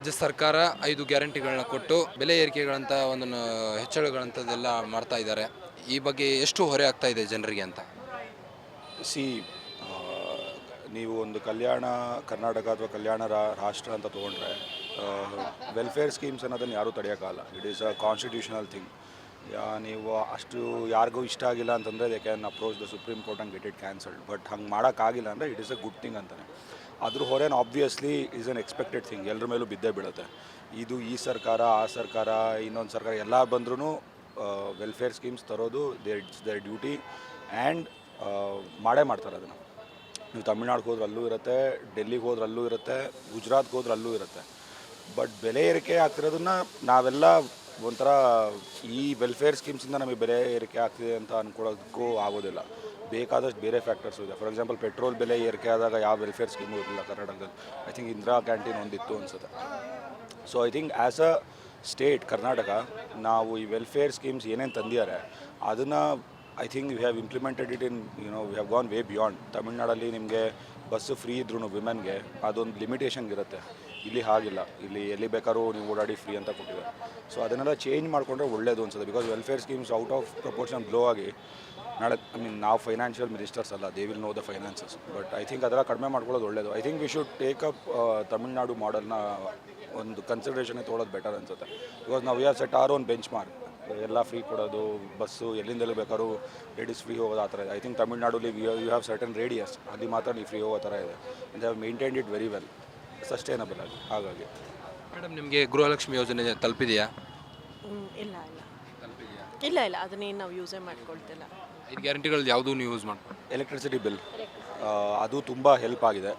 ರಾಜ್ಯ ಸರ್ಕಾರ 5 ಗ್ಯಾರಂಟಿಗಳನ್ನ ಕೊಟ್ಟು ಬೆಲೆ ಏರಿಕೆಗಳಂತ ಒಂದನ್ನು ಹೆಚ್ಚಳಗಳಂತದೆಲ್ಲ ಮಾಡ್ತಾ ಇದ್ದಾರೆ. ಈ ಬಗ್ಗೆ ಎಷ್ಟು ಹೊರೆ ಆಗ್ತಾ ಇದೆ ಜನರಿಗೆ ಅಂತ? ಸಿ ನೀವು ಒಂದು ಕಲ್ಯಾಣ ಕರ್ನಾಟಕ ಅಥವಾ ಕಲ್ಯಾಣ ರಾಷ್ಟ್ರ ಅಂತ ತೊಗೊಂಡ್ರೆ ವೆಲ್ಫೇರ್ ಸ್ಕೀಮ್ಸ್ ಅನ್ನೋದನ್ನು ಯಾರೂ ತಡೆಯೋಕ್ಕಾಗಲ್ಲ. It is a constitutional thing. ನೀವು ಅಷ್ಟು ಯಾರಿಗೂ ಇಷ್ಟ ಆಗಿಲ್ಲ ಅಂತಂದರೆ they can approach the Supreme Court and get it cancelled. But ಹಂಗೆ ಮಾಡೋಕ್ಕಾಗಿಲ್ಲ ಅಂದರೆ it is a good thing ಅಂತಲೇ. ಅದ್ರ ಹೊರೇನು obviously is an expected thing, ಎಲ್ಲರ ಮೇಲೂ ಬಿದ್ದೇ ಬೀಳುತ್ತೆ. ಇದು ಈ ಸರ್ಕಾರ ಆ ಸರ್ಕಾರ ಇನ್ನೊಂದು ಸರ್ಕಾರ ಎಲ್ಲ ಬಂದ್ರೂ ವೆಲ್ಫೇರ್ ಸ್ಕೀಮ್ಸ್ ತರೋದು ಇಟ್ಸ್ ದೇರ್ ಡ್ಯೂಟಿ ಆ್ಯಂಡ್ ಮಾಡೇ ಮಾಡ್ತಾರೆ ಅದನ್ನು. ನೀವು ತಮಿಳ್ನಾಡಿಗೆ ಹೋದ್ರೆ ಅಲ್ಲೂ ಇರುತ್ತೆ, ಡೆಲ್ಲಿಗೆ ಹೋದ್ರೆ ಅಲ್ಲೂ ಇರುತ್ತೆ, ಗುಜರಾತ್ಗೆ ಹೋದ್ರೆ ಅಲ್ಲೂ ಇರುತ್ತೆ. ಬಟ್ ಬೆಲೆ ಏರಿಕೆ ಆಗ್ತಿರೋದನ್ನು ನಾವೆಲ್ಲ ಒಂಥರ ಈ ವೆಲ್ಫೇರ್ ಸ್ಕೀಮ್ಸಿಂದ ನಮಗೆ ಬೆಲೆ ಏರಿಕೆ ಆಗ್ತಿದೆ ಅಂತ ಅಂದ್ಕೊಳ್ಳೋದಕ್ಕೂ ಆಗೋದಿಲ್ಲ. ಬೇಕಾದಷ್ಟು ಬೇರೆ ಫ್ಯಾಕ್ಟರ್ಸು ಇದೆ. ಫಾರ್ ಎಕ್ಸಾಂಪಲ್ ಪೆಟ್ರೋಲ್ ಬೆಲೆ ಏರಿಕೆ ಆದಾಗ ಯಾವ ವೆಲ್ಫೇರ್ ಸ್ಕೀಮು ಇರಲಿಲ್ಲ ಕರ್ನಾಟಕದಲ್ಲಿ. ಐ ಥಿಂಕ್ ಇಂದಿರಾ ಕ್ಯಾಂಟೀನ್ ಒಂದಿತ್ತು ಅನಿಸುತ್ತೆ. So I think as a state Karnataka ನಾವು ಈ ವೆಲ್ಫೇರ್ ಸ್ಕೀಮ್ಸ್ ಏನೇನು ತಂದಿದ್ದಾರೆ ಅದನ್ನು I think we have implemented it in we have gone way beyond. ತಮಿಳ್ನಾಡಲ್ಲಿ ನಿಮಗೆ ಬಸ್ಸು ಫ್ರೀ ಇದ್ರೂ ವಿಮೆನ್ಗೆ ಅದೊಂದು ಲಿಮಿಟೇಷನ್ ಇರುತ್ತೆ. ಇಲ್ಲಿ ಹಾಗಿಲ್ಲ, ಇಲ್ಲಿ ಎಲ್ಲಿ ಬೇಕಾದ್ರೂ ನೀವು ಓಡಾಡಿ ಫ್ರೀ ಅಂತ ಕೊಟ್ಟಿದ್ದಾರೆ. ಸೊ ಅದನ್ನೆಲ್ಲ ಚೇಂಜ್ ಮಾಡಿಕೊಂಡ್ರೆ ಒಳ್ಳೇದು ಅನ್ಸುತ್ತೆ. Because welfare schemes out of proportion grow ಆಗಿ ನಾಳೆ ನಾವು ಫೈನಾನ್ಷಿಯಲ್ ಮಿನಿಸ್ಟರ್ಸ್ ಅಲ್ಲ, they will know the finances. But I think ಅದೆಲ್ಲ ಕಡಿಮೆ ಮಾಡ್ಕೊಳ್ಳೋದು ಒಳ್ಳೇದು. I think we should take up Tamil Nadu ಮಾಡೆಲ್ನ ಒಂದು ಕನ್ಸಿಡರೇಷನ್ಗೆ ತೊಗೊಳೋದು ಬೆಟರ್ ಅನ್ಸುತ್ತೆ. ಬಿಕಾಸ್ ನಾವು we have set our own benchmark. ಎಲ್ಲ ಫ್ರೀ ಕೊಡೋದು, ಬಸ್ಸು ಎಲ್ಲಿಂದಲೂ ಬೇಕಾದ್ರೂ ಲೇಡೀಸ್ ಫ್ರೀ ಹೋಗೋದು ಆ ಥರ ಇದೆ. ಐ ಥಿಂಕ್ ತಮಿಳ್ನಾಡಲ್ಲಿ ಯು ಹ್ಯಾವ್ ಸರ್ಟನ್ ರೇಡಿಯಸ್, ಅಲ್ಲಿ ಮಾತ್ರ ನೀವು ಫ್ರೀ ಹೋಗೋ ಥರ ಇದೆ. They have maintained it very well, sustainable ಆಗಿ. ಹಾಗಾಗಿ ಮೇಡಮ್, ನಿಮಗೆ ಗೃಹಲಕ್ಷ್ಮಿ ಯೋಜನೆ ತಲುಪಿದೆಯಾ? ಇಲ್ಲ ಅದನ್ನೇನು ನಾವು ಯೂಸೇ ಮಾಡ್ಕೊಳ್ತಿಲ್ಲ. 5 ಗ್ಯಾರಂಟಿಗಳು ಯಾವುದೂ ನೀವು ಯೂಸ್ ಮಾಡ್ಕೊಂಡು? ಎಲೆಕ್ಟ್ರಿಸಿಟಿ ಬಿಲ್ ಅದು ತುಂಬ ಹೆಲ್ಪ್ ಆಗಿದೆ.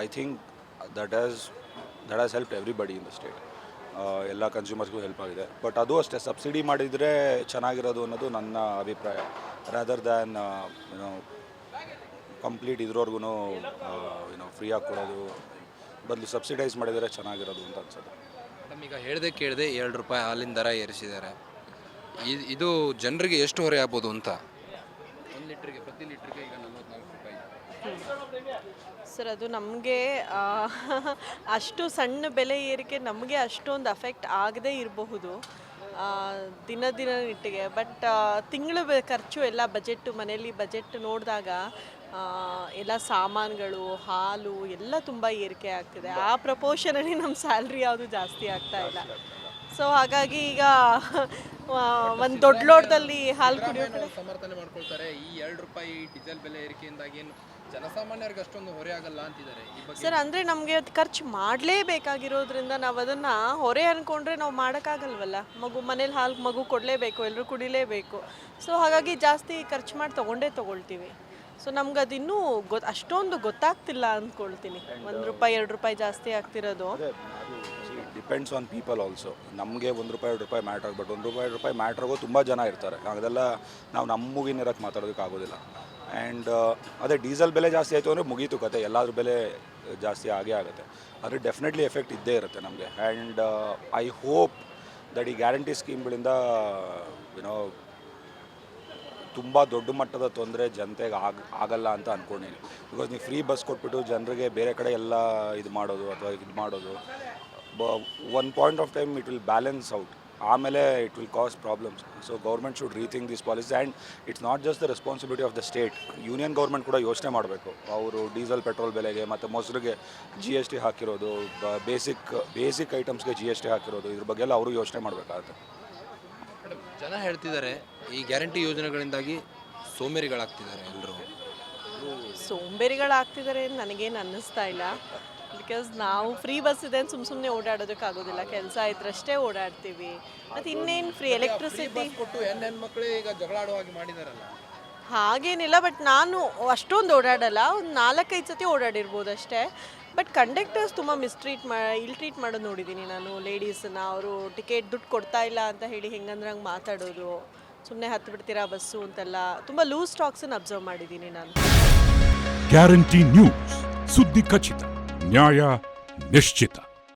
I think that has help everybody in the state. ಎಲ್ಲ ಕನ್ಸ್ಯೂಮರ್ಸ್ಗೂ ಹೆಲ್ಪ್ ಆಗಿದೆ. ಬಟ್ ಅದು ಅಷ್ಟೇ, ಸಬ್ಸಿಡಿ ಮಾಡಿದರೆ ಚೆನ್ನಾಗಿರೋದು ಅನ್ನೋದು ನನ್ನ ಅಭಿಪ್ರಾಯ. ರಾದರ್ ದ್ಯಾನ್ ಕಂಪ್ಲೀಟ್ ಇದ್ರವ್ರಿಗೂ ಫ್ರೀಯಾಗಿ ಕೊಡೋದು ಬದಲು ಸಬ್ಸಿಡೈಸ್ ಮಾಡಿದರೆ ಚೆನ್ನಾಗಿರೋದು ಅಂತ ಅನ್ಸುತ್ತೆ. ಮೇಡಮ್, ಈಗ ಹೇಳ್ದೆ ಕೇಳಿದೆ 2 ರೂಪಾಯಿ ಹಾಲಿನ ದರ ಏರಿಸಿದ್ದಾರೆ. ಇದು ಜನರಿಗೆ ಎಷ್ಟು ಹೊರೆ ಆಗ್ಬೋದು ಅಂತ? 1 ಲೀಟ್ರಿಗೆ, ಪ್ರತಿ ಲೀಟ್ರಿಗೆ ಈಗ 44 ರೂಪಾಯಿ. ಸರ್, ಅದು ನಮಗೆ ಅಷ್ಟು ಸಣ್ಣ ಬೆಲೆ ಏರಿಕೆ ನಮಗೆ ಅಷ್ಟೊಂದು ಅಫೆಕ್ಟ್ ಆಗದೇ ಇರಬಹುದು ದಿನ ನಿಟ್ಟಿಗೆ. ಬಟ್ ತಿಂಗಳ ಖರ್ಚು ಎಲ್ಲ ಬಜೆಟ್ಟು, ಮನೆಯಲ್ಲಿ ಬಜೆಟ್ ನೋಡಿದಾಗ ಎಲ್ಲ ಸಾಮಾನುಗಳು, ಹಾಲು ಎಲ್ಲ ತುಂಬ ಏರಿಕೆ ಆಗ್ತಿದೆ. ಆ ಪ್ರಪೋರ್ಷನಲ್ಲಿ ನಮ್ಮ ಸ್ಯಾಲ್ರಿ ಯಾವುದು ಜಾಸ್ತಿ ಆಗ್ತಾ ಇಲ್ಲ. ಸೊ ಹಾಗಾಗಿ ಈಗ ಒಂದು ದೊಡ್ಡ ಲೋಟದಲ್ಲಿ ಹಾಲು ಕುಡಿಯೋದು ಸಮರ್ಥನೆ ಮಾಡ್ಕೊಳ್ತಾರೆ. ಈ 2 ರೂಪಾಯಿ ಡೀಸೆಲ್ ಬೆಲೆ ಏರಿಕೆಯಿಂದಾಗಿ ಏನು ಜನಸಾಮಾನ್ಯರಿಗೆ ಅಷ್ಟೊಂದು ಹೊರೆ ಆಗಲ್ಲ ಅಂತಿದ್ದಾರೆ. ಸರ್, ಅಂದರೆ ನಮಗೆ ಅದು ಖರ್ಚು ಮಾಡಲೇಬೇಕಾಗಿರೋದ್ರಿಂದ ನಾವು ಅದನ್ನು ಹೊರೆ ಅಂದ್ಕೊಂಡ್ರೆ ನಾವು ಮಾಡೋಕ್ಕಾಗಲ್ವಲ್ಲ. ಮನೇಲಿ ಹಾಲು ಮಗು ಕೊಡಲೇಬೇಕು, ಎಲ್ಲರೂ ಕುಡಿಲೇಬೇಕು. ಸೊ ಹಾಗಾಗಿ ಜಾಸ್ತಿ ಖರ್ಚು ಮಾಡಿ ತೊಗೊಳ್ತೀವಿ. ಸೊ ನಮ್ಗೆ ಅದು ಇನ್ನೂ ಅಷ್ಟೊಂದು ಗೊತ್ತಾಗ್ತಿಲ್ಲ ಅಂದ್ಕೊಳ್ತೀನಿ. 1 ರೂಪಾಯಿ 2 ರೂಪಾಯಿ ಜಾಸ್ತಿ ಆಗ್ತಿರೋದು. Depends on people also. ನಮಗೆ 1 ರೂಪಾಯಿ 2 ರೂಪಾಯಿ ಮ್ಯಾಟ್ರ್ ಬಟ್ 1 ರೂಪಾಯಿ 2 ರೂಪಾಯಿ ಮ್ಯಾಟ್ರ್ ಆಗೋ ತುಂಬ ಜನ ಇರ್ತಾರೆ. ಅದೆಲ್ಲ ನಾವು ನಮಗಿನಿರಕ್ಕೆ ಮಾತಾಡೋದಕ್ಕಾಗೋದಿಲ್ಲ. ಆ್ಯಂಡ್ ಅದೇ ಡೀಸೆಲ್ ಬೆಲೆ ಜಾಸ್ತಿ ಆಯಿತು ಅಂದರೆ ಮುಗೀತು ಕತೆ, ಎಲ್ಲಾದ್ರ ಬೆಲೆ ಜಾಸ್ತಿ ಆಗೇ ಆಗುತ್ತೆ. ಆದರೆ ಡೆಫಿನೆಟ್ಲಿ ಎಫೆಕ್ಟ್ ಇದ್ದೇ ಇರುತ್ತೆ ನಮಗೆ. ಆ್ಯಂಡ್ ಐ ಹೋಪ್ ದಟ್ ಈ ಗ್ಯಾರಂಟಿ ಸ್ಕೀಮ್ಗಳಿಂದ ತುಂಬ ದೊಡ್ಡ ಮಟ್ಟದ ತೊಂದರೆ ಜನತೆಗೆ ಆಗಲ್ಲ ಅಂತ ಅಂದ್ಕೊಂಡಿನಿ. ಬಿಕಾಸ್ ನೀವು ಫ್ರೀ ಬಸ್ ಕೊಟ್ಬಿಟ್ಟು ಜನರಿಗೆ ಬೇರೆ ಕಡೆ ಎಲ್ಲ ಇದು ಮಾಡೋದು ಅಥವಾ ಇದು ಮಾಡೋದು one point of time it will balance out. ಆಮೇಲೆ it will cause problems. So government should rethink this policy. And it's not just the responsibility of the state. Union government ಕೂಡ ಯೋಚನೆ ಮಾಡಬೇಕು. ಅವರು ಡೀಸೆಲ್ ಪೆಟ್ರೋಲ್ ಬೆಲೆಗೆ ಮತ್ತು ಮೊಸರಿಗೆ GST ಹಾಕಿರೋದು, basic ಐಟಮ್ಸ್ಗೆ GST ಹಾಕಿರೋದು, ಇದ್ರ ಬಗ್ಗೆ ಎಲ್ಲ ಅವರು ಯೋಚನೆ ಮಾಡಬೇಕಾಗುತ್ತೆ. ಜನ ಹೇಳ್ತಿದ್ದಾರೆ ಈ ಗ್ಯಾರಂಟಿ ಯೋಜನೆಗಳಿಂದಾಗಿ ಸೋಂಬೇರಿಗಳಾಗ್ತಿದ್ದಾರೆ. ಎಲ್ಲರೂ ಸೋಂಬೇರಿಗಳಾಗ್ತಿದ್ದಾರೆ ನನಗೇನು ಅನ್ನಿಸ್ತಾ ಇಲ್ಲ. ಬಿಕಾಸ್ ನಾವು ಫ್ರೀ ಬಸ್ ಇದೆ ಅಂತ ಸುಮ್ಮನೆ ಓಡಾಡೋದಕ್ಕಾಗೋದಿಲ್ಲ. ಕೆಲಸ ಇದ್ರಷ್ಟೇ ಓಡಾಡ್ತೀವಿ. ಮತ್ತು ಇನ್ನೇನು ಫ್ರೀ ಎಲೆಕ್ಟ್ರಿಸಿಟಿ ಕೊಟ್ಟು ಹೆಣ್ಮಕ್ಳು ಈಗ ಜಗಳಾಡೋ ಹಾಗೆ ಮಾಡಿದಾರಲ್ಲ. ಹಾಗೇನಿಲ್ಲ. ಬಟ್ ನಾನು ಅಷ್ಟೊಂದು ಓಡಾಡಲ್ಲ, ಒಂದು 4-5 ಸತಿ ಓಡಾಡಿರ್ಬೋದು ಅಷ್ಟೇ. ಬಟ್ ಕಂಡಕ್ಟರ್ಸ್ ತುಂಬ ಇಲ್ ಟ್ರೀಟ್ ಮಾಡೋದು ನೋಡಿದ್ದೀನಿ ನಾನು ಲೇಡೀಸನ್ನ. ಅವರು ಟಿಕೆಟ್ ದುಡ್ಡು ಕೊಡ್ತಾ ಇಲ್ಲ ಅಂತ ಹೇಳಿ ಹೆಂಗಂದ್ರೆ ಹಂಗೆ ಮಾತಾಡೋದು, ಸುಮ್ಮನೆ ಹತ್ತು ಬಿಡ್ತೀರಾ ಬಸ್ಸು ಅಂತೆಲ್ಲ ತುಂಬ ಲೂಸ್ ಟಾಕ್ಸನ್ನು ಅಬ್ಸರ್ವ್ ಮಾಡಿದ್ದೀನಿ ನಾನು. ಗ್ಯಾರಂಟಿ ನ್ಯೂಸ್, ಸುದ್ದಿ ಖಚಿತ, ನ್ಯಾಯ ನಿಶ್ಚಿತ.